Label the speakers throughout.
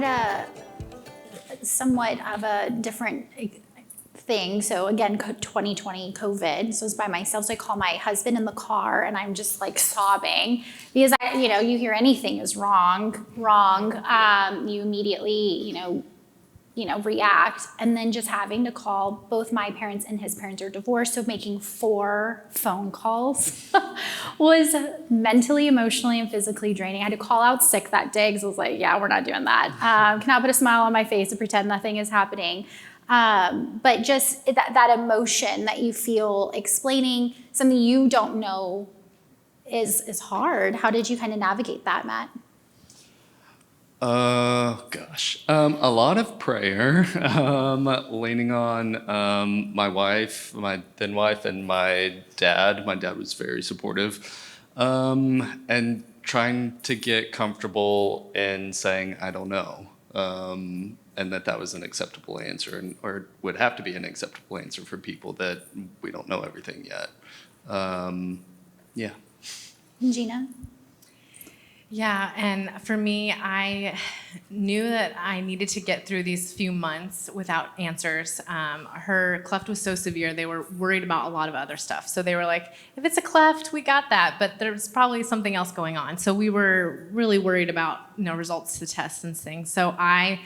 Speaker 1: had a somewhat of a different thing. So again, 2020 COVID. So I was by myself. So I call my husband in the car and I'm just like sobbing because you hear anything is wrong. You immediately, react. And then just having to call both my parents and his parents are divorced. So making 4 phone calls was mentally, emotionally, and physically draining. I had to call out sick that day because I was like, yeah, we're not doing that. Cannot put a smile on my face and pretend nothing is happening. But just that emotion that you feel explaining something you don't know is hard. How did you kind of navigate that, Matt?
Speaker 2: A lot of prayer, leaning on my wife, my then wife, and my dad. My dad was very supportive, and trying to get comfortable in saying, I don't know. And that was an acceptable answer, or would have to be an acceptable answer for people that we don't know everything yet. Yeah.
Speaker 1: Gina?
Speaker 3: Yeah, and for me, I knew that I needed to get through these few months without answers. Her cleft was so severe, they were worried about a lot of other stuff. So they were like, if it's a cleft, we got that, but there's probably something else going on. So we were really worried about, results to tests and things. So I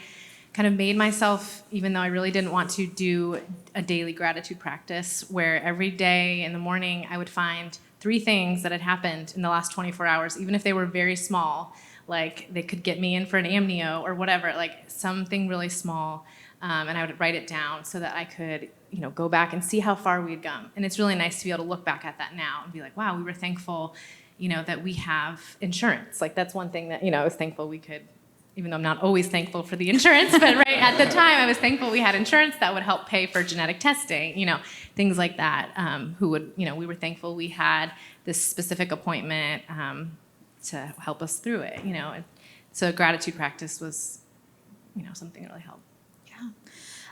Speaker 3: kind of made myself, even though I really didn't want to, do a daily gratitude practice where every day in the morning I would find 3 things that had happened in the last 24 hours, even if they were very small, like they could get me in for an amnio or whatever, like something really small, and I would write it down so that I could, go back and see how far we had come. And it's really nice to be able to look back at that now and be like, wow, we were thankful, that we have insurance. Like that's one thing that, I was thankful we could, even though I'm not always thankful for the insurance, but right at the time I was thankful we had insurance that would help pay for genetic testing, things like that. We were thankful we had this specific appointment to help us through it, So gratitude practice was, something that really helped.
Speaker 1: Yeah.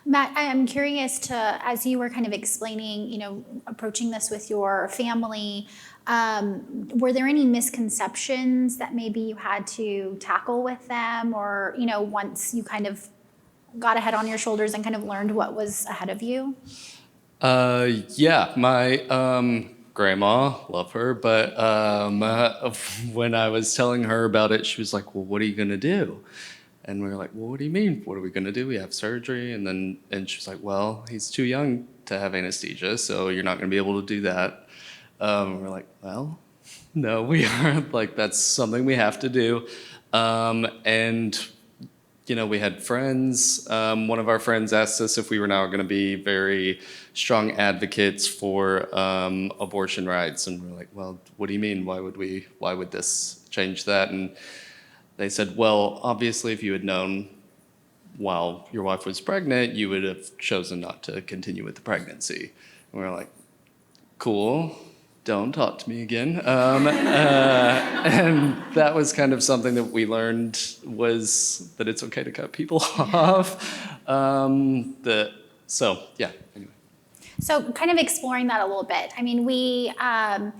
Speaker 1: Matt, I'm curious as you were kind of explaining, approaching this with your family, were there any misconceptions that maybe you had to tackle with them or, once you kind of got a head on your shoulders and kind of learned what was ahead of you?
Speaker 2: Yeah, my grandma, love her, but when I was telling her about it, she was like, well, what are you going to do? And we were like, well, what do you mean? What are we going to do? We have surgery. And she was like, well, he's too young to have anesthesia, so you're not going to be able to do that. We're like, well, no, we aren't. Like, that's something we have to do. We had friends. One of our friends asked us if we were now going to be very strong advocates for abortion rights. And we're like, well, what do you mean? Why would this change that? And they said, well, obviously, if you had known while your wife was pregnant, you would have chosen not to continue with the pregnancy. And we're like, cool. Don't talk to me again. And that was kind of something that we learned was that it's okay to cut people off. Anyway.
Speaker 1: So kind of exploring that a little bit. I mean, we, I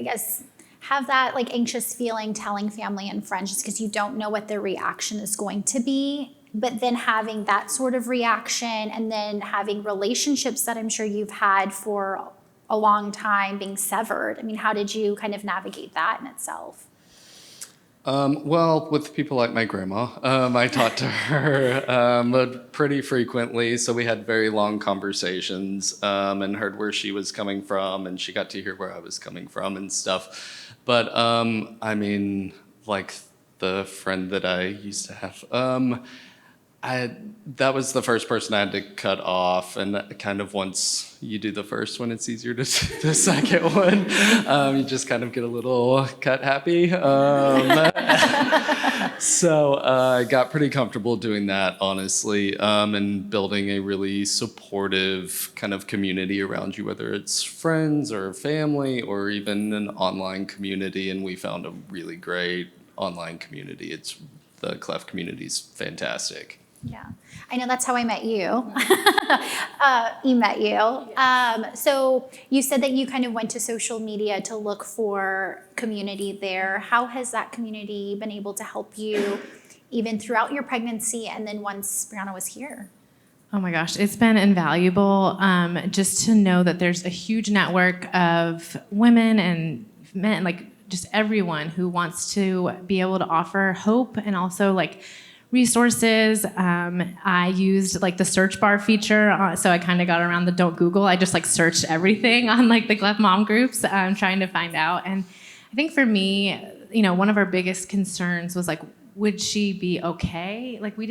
Speaker 1: guess, have that like anxious feeling telling family and friends just because you don't know what their reaction is going to be. But then having that sort of reaction and then having relationships that I'm sure you've had for a long time being severed. I mean, how did you kind of navigate that in itself?
Speaker 2: Well, with people like my grandma, I talked to her pretty frequently, so we had very long conversations and heard where she was coming from, and she got to hear where I was coming from and stuff. But like the friend that I used to have, that was the first person I had to cut off, and kind of once you do the first one, it's easier to do the second one. You just kind of get a little cut happy. So I got pretty comfortable doing that, honestly, and building a really supportive kind of community around you, whether it's friends or family or even an online community, and we found a really great online community. The cleft community is fantastic.
Speaker 1: Yeah, I know that's how I met you. Met you. So you said that you kind of went to social media to look for community there. How has that community been able to help you, even throughout your pregnancy and then once Brianna was here?
Speaker 3: Oh my gosh, it's been invaluable just to know that there's a huge network of women and men, like just everyone who wants to be able to offer hope and also like resources. I used like the search bar feature, so I kind of got around the don't Google. I just like searched everything on like the cleft mom groups, trying to find out. And I think for me, you know, one of our biggest concerns was like, would she be okay? Like we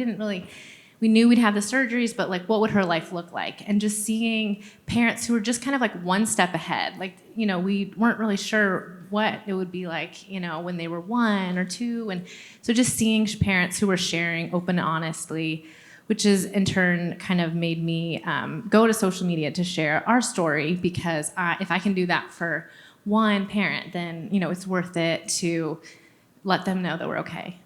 Speaker 3: knew we'd have the surgeries, but like, what would her life look like? And just seeing parents who were just kind of like one step ahead. Like, you know, we weren't really sure what it would be like, you know, when they were 1 or 2. And so just seeing parents who were sharing open and honestly, which is in turn kind of made me go to social media to share our story, because if I can do that for one parent, then, you know, it's worth it to let them know that we're okay.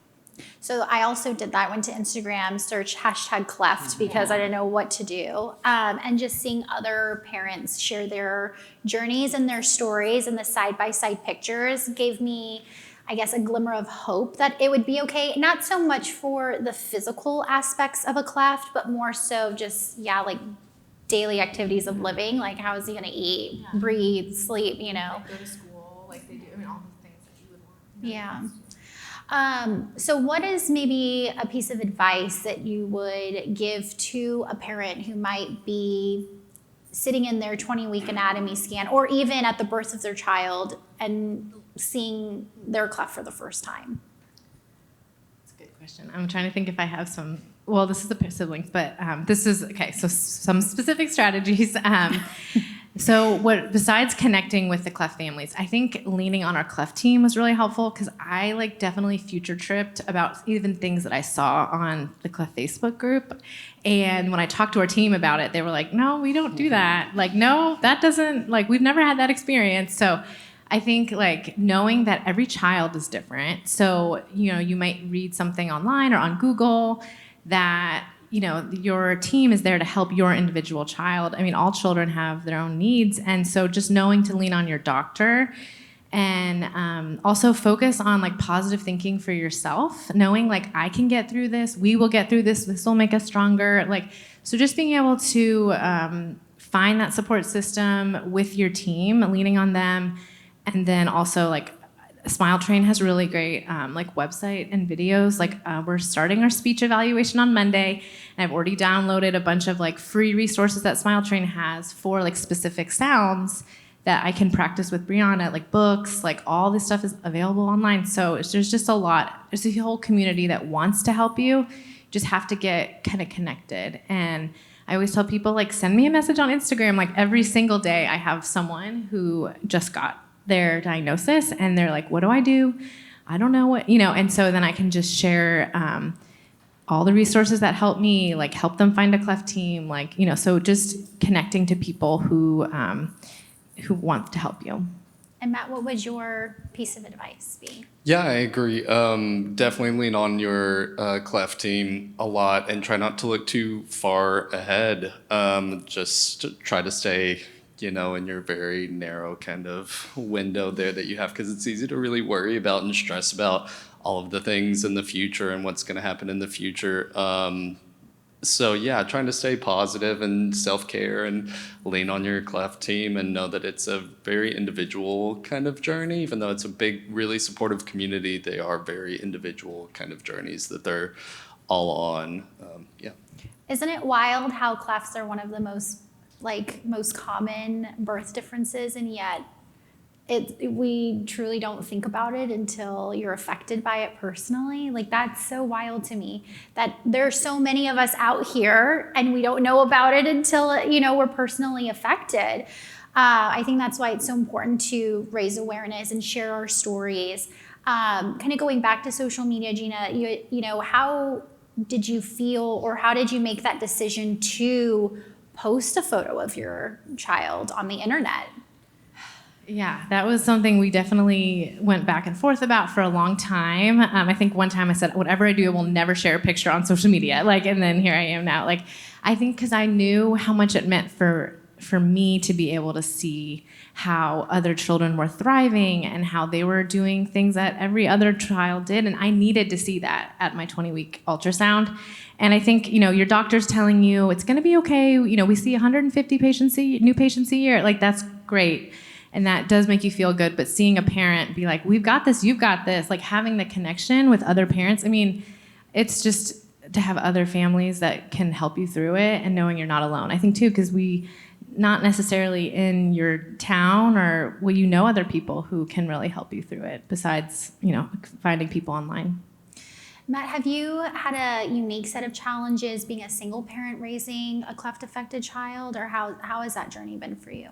Speaker 1: So I also did that. I went to Instagram, search #cleft because I didn't know what to do. And just seeing other parents share their journeys and their stories and the side-by-side pictures gave me, I guess, a glimmer of hope that it would be okay. Not so much for the physical aspects of a cleft, but more so just, like daily activities of living. Like, how is he going to eat, breathe, sleep, you know?
Speaker 3: Like go to school, like they do, I mean, all the things that you would want.
Speaker 1: Yeah. So what is maybe a piece of advice that you would give to a parent who might be sitting in their 20-week anatomy scan, or even at the birth of their child and seeing their cleft for the first time?
Speaker 3: That's a good question. I'm trying to think if I have some. Well, this is the siblings, but this is okay. So some specific strategies. So besides connecting with the cleft families, I think leaning on our cleft team was really helpful, because I like definitely future tripped about even things that I saw on the cleft Facebook group. And when I talked to our team about it, they were like, no, we don't do that. Like, no, that doesn't, like, we've never had that experience. So I think like knowing that every child is different. So, you know, you might read something online or on Google that, you know, your team is there to help your individual child. I mean, all children have their own needs. And so just knowing to lean on your doctor, and also focus on like positive thinking for yourself, knowing like I can get through this, we will get through this will make us stronger. Like, so just being able to find that support system with your team, leaning on them. And then also like Smile Train has really great like website and videos. Like we're starting our speech evaluation on Monday, and I've already downloaded a bunch of like free resources that Smile Train has for like specific sounds that I can practice with Brianna, like books, like all this stuff is available online. So there's just a lot. There's a whole community that wants to help you. You just have to get kind of connected. And I always tell people, like, send me a message on Instagram. Like every single day I have someone who just got their diagnosis and they're like, what do I do? I don't know what, you know. And so then I can just share all the resources that help me, like help them find a cleft team, like, you know, so just connecting to people who want to help you.
Speaker 1: And Matt, what would your piece of advice be?
Speaker 2: Yeah, I agree. Definitely lean on your cleft team a lot and try not to look too far ahead. Just try to stay, you know, in your very narrow kind of window there that you have, because it's easy to really worry about and stress about all of the things in the future and what's going to happen in the future. So yeah, trying to stay positive and self-care and lean on your cleft team and know that it's a very individual kind of journey. Even though it's a big, really supportive community, they are very individual kind of journeys that they're all on. Yeah.
Speaker 1: Isn't it wild how clefts are one of the most common birth differences, and yet we truly don't think about it until you're affected by it personally? Like, that's so wild to me that there's so many of us out here and we don't know about it until, you know, we're personally affected. I think that's why it's so important to raise awareness and share our stories. Kind of going back to social media, Gina, you know, how did you feel, or how did you make that decision to post a photo of your child on the internet?
Speaker 3: Yeah, that was something we definitely went back and forth about for a long time. I think one time I said, whatever I do, I will never share a picture on social media. Like, and then here I am now. Like, I think because I knew how much it meant for for me to be able to see how other children were thriving and how they were doing things that every other child did. And I needed to see that at my 20-week ultrasound. And I think, your doctor's telling you it's going to be okay. We see 150 new patients a year. Like, that's great. And that does make you feel good. But seeing a parent be like, we've got this, you've got this, like having the connection with other parents. I mean, it's just to have other families that can help you through it and knowing you're not alone. I think too, because we, not necessarily in your town or other people who can really help you through it besides, finding people online.
Speaker 1: Matt, have you had a unique set of challenges being a single parent raising a cleft affected child, or how has that journey been for you?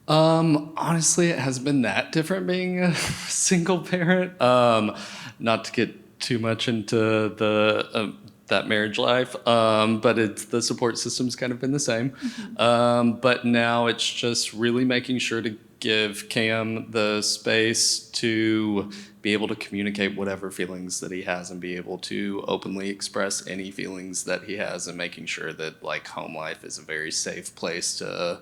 Speaker 2: Honestly, it hasn't been that different being a single parent. Not to get too much into that marriage life, but the support system's kind of been the same. But now it's just really making sure to give Cam the space to be able to communicate whatever feelings that he has and be able to openly express any feelings that he has, and making sure that like home life is a very safe place to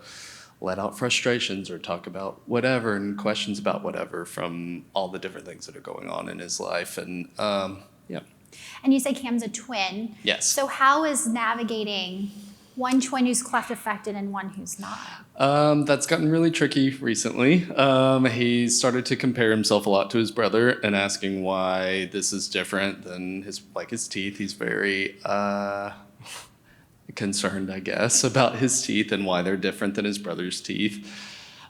Speaker 2: let out frustrations or talk about whatever and questions about whatever from all the different things that are going on in his life. And yeah.
Speaker 1: And you say Cam's a twin.
Speaker 2: Yes.
Speaker 1: So how is navigating one twin who's cleft affected and one who's not?
Speaker 2: That's gotten really tricky recently. He started to compare himself a lot to his brother and asking why this is different than his teeth. He's very concerned, I guess, about his teeth and why they're different than his brother's teeth.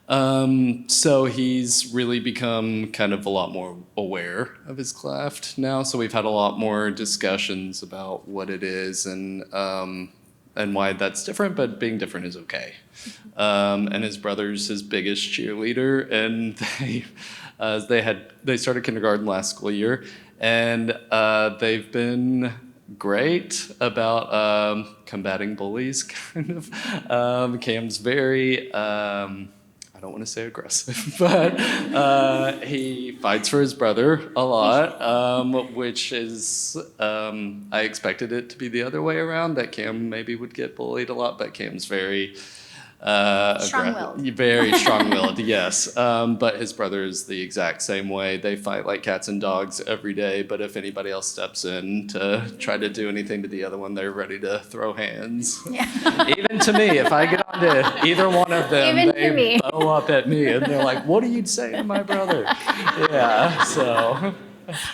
Speaker 2: So he's really become kind of a lot more aware of his cleft now. So we've had a lot more discussions about what it is and why that's different, but being different is okay. And his brother's his biggest cheerleader, and they started kindergarten last school year, and they've been great about combating bullies, kind of. Cam's very, I don't want to say aggressive, but he fights for his brother a lot, which is, I expected it to be the other way around, that Cam maybe would get bullied a lot, but Cam's very
Speaker 1: strong-willed.
Speaker 2: Very strong-willed, yes. But his brother is the exact same way. They fight like cats and dogs every day, but if anybody else steps in to try to do anything to the other one, they're ready to throw hands.
Speaker 1: Yeah.
Speaker 2: Even to me, if I get onto either one of them, they bow up at me and they're like, "What are you saying to my brother?" Yeah, so.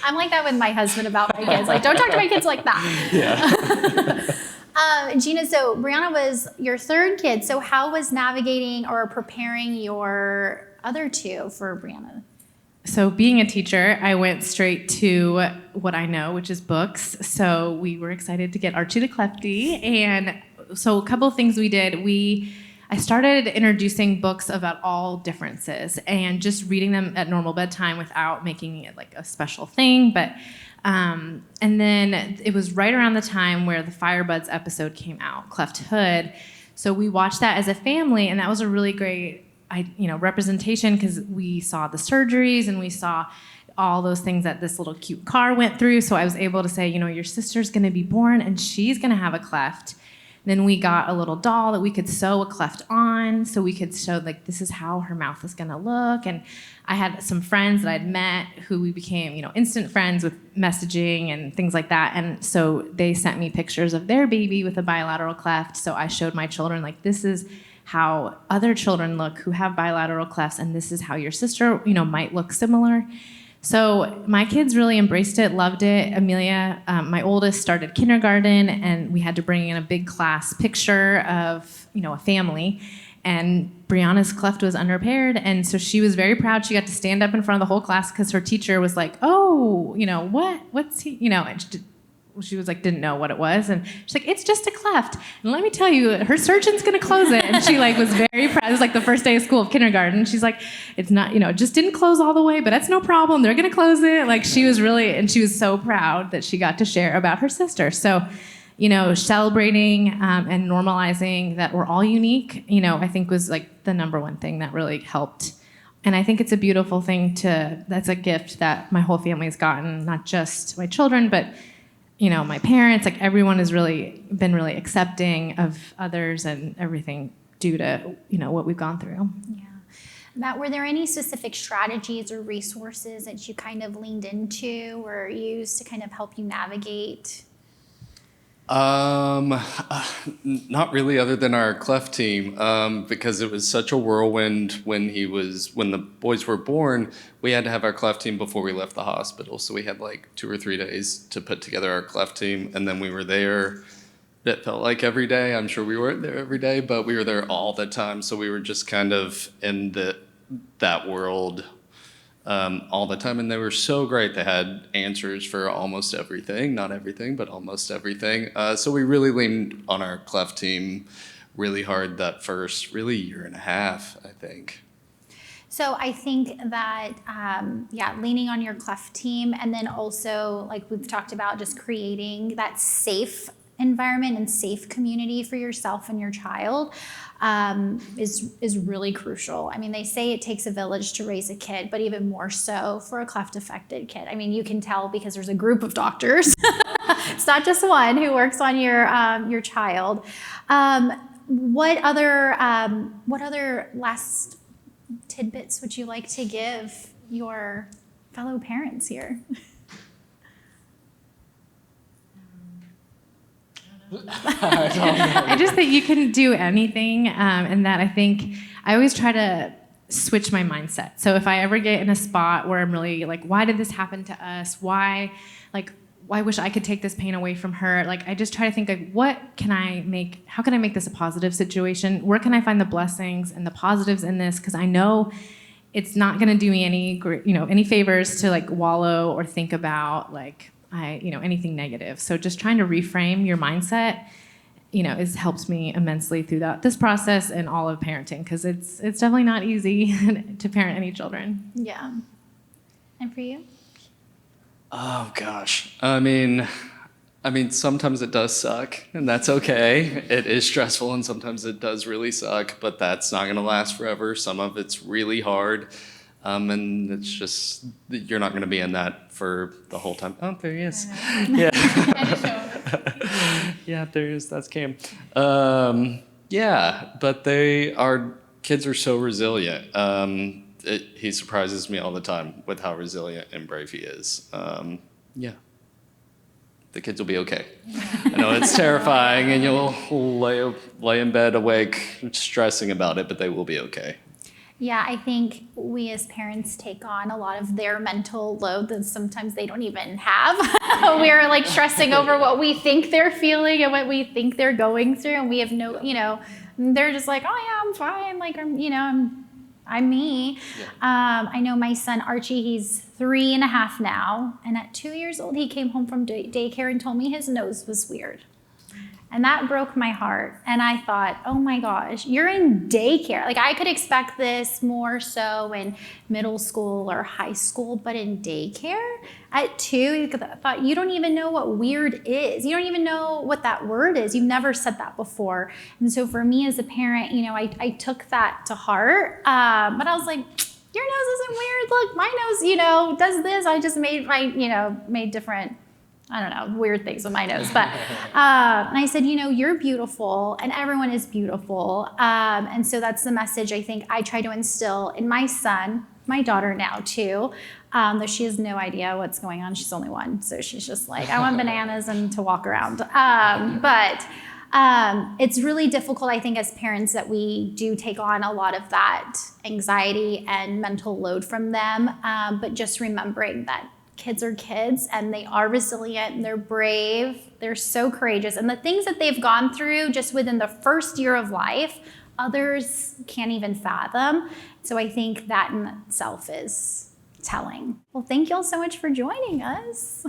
Speaker 1: I'm like that with my husband about my kids. Like, don't talk to my kids like that.
Speaker 2: Yeah.
Speaker 1: Gina, so Brianna was your third kid. So how was navigating or preparing your other two for Brianna?
Speaker 3: So being a teacher, I went straight to what I know, which is books. So we were excited to get Archie the Clefty. And so a couple of things we did. I started introducing books about all differences and just reading them at normal bedtime without making it like a special thing. And then it was right around the time where the Firebuds episode came out, Cleft Hood. So we watched that as a family, and that was a really great, representation, because we saw the surgeries and we saw all those things that this little cute car went through. So I was able to say, your sister's going to be born and she's going to have a cleft. Then we got a little doll that we could sew a cleft on, so we could show like this is how her mouth is gonna look. And I had some friends that I'd met who we became, instant friends with messaging and things like that. And so they sent me pictures of their baby with a bilateral cleft. So I showed my children like this is how other children look who have bilateral clefts, and this is how your sister, might look similar. So my kids really embraced it, loved it. Amelia, my oldest, started kindergarten, and we had to bring in a big class picture of, a family. And Brianna's cleft was unrepaired, and so she was very proud. She got to stand up in front of the whole class because her teacher was like, "Oh, what's he?" And she was like, didn't know what it was, and she's like, "It's just a cleft." And let me tell you, her surgeon's gonna close it. And she was very proud. It was like the first day of school of kindergarten. She's like, "It's not, it just didn't close all the way, but that's no problem. They're gonna close it." Like she was so proud that she got to share about her sister. So, celebrating and normalizing that we're all unique, I think was like the number one thing that really helped. And I think it's a beautiful thing that's a gift that my whole family has gotten, not just my children, but my parents, everyone has really been really accepting of others and everything due to, what we've gone through.
Speaker 1: Yeah. Matt, were there any specific strategies or resources that you kind of leaned into or used to kind of help you navigate?
Speaker 2: Not really, other than our cleft team, because it was such a whirlwind when the boys were born. We had to have our cleft team before we left the hospital, so we had like 2 or 3 days to put together our cleft team, and then we were there. It felt like every day. I'm sure we weren't there every day, but we were there all the time, so we were just kind of in that world all the time, and they were so great. They had answers for almost everything, not everything, but almost everything. So we really leaned on our cleft team really hard that first really year and a half, I think.
Speaker 1: So I think that, leaning on your cleft team, and then also, like we've talked about, just creating that safe environment and safe community for yourself and your child is really crucial. I mean, they say it takes a village to raise a kid, but even more so for a cleft affected kid. I mean, you can tell because there's a group of doctors. It's not just one who works on your child. What other last tidbits would you like to give your fellow parents here?
Speaker 3: I just think you can do anything, and that I think I always try to switch my mindset. So if I ever get in a spot where I'm really like, why did this happen to us? Why wish I could take this pain away from her? Like, I just try to think, like, how can I make this a positive situation? Where can I find the blessings and the positives in this? Because I know it's not going to do me any favors to like wallow or think about like anything negative. So just trying to reframe your mindset, has helped me immensely through this process and all of parenting, because it's definitely not easy to parent any children.
Speaker 1: Yeah. And for you?
Speaker 2: Oh gosh. I mean, sometimes it does suck, and that's okay. It is stressful, and sometimes it does really suck, but that's not going to last forever. Some of it's really hard. And it's just, you're not going to be in that for the whole time. Oh, there he is. Yeah. Yeah, there he is. That's Cam. Yeah, but our kids are so resilient. He surprises me all the time with how resilient and brave he is. Yeah. The kids will be okay. I know it's terrifying, and you'll lay in bed awake stressing about it, but they will be okay.
Speaker 1: Yeah, I think we as parents take on a lot of their mental load that sometimes they don't even have. We're like stressing over what we think they're feeling and what we think they're going through, and we have no, they're just like, oh yeah, I'm fine. Like I'm me. Yeah. I know my son Archie, he's 3.5 now, and at 2 years old, he came home from daycare and told me his nose was weird. And that broke my heart. And I thought, oh my gosh, you're in daycare. Like, I could expect this more so in middle school or high school, but in daycare at 2, I thought, you don't even know what weird is. You don't even know what that word is. You've never said that before. And so for me as a parent, I took that to heart. But I was like, your nose isn't weird. Look, my nose, does this. I just made made different, I don't know, weird things with my nose. But and I said, you're beautiful, and everyone is beautiful. And so that's the message I think I try to instill in my son, my daughter now too, though she has no idea what's going on. She's only 1, so she's just like, I want bananas and to walk around. But it's really difficult, I think, as parents that we do take on a lot of that anxiety and mental load from them. But just remembering that kids are kids, and they are resilient, and they're brave, they're so courageous. And the things that they've gone through just within the first year of life, others can't even fathom. So I think that in itself is telling. Well, thank you all so much for joining us.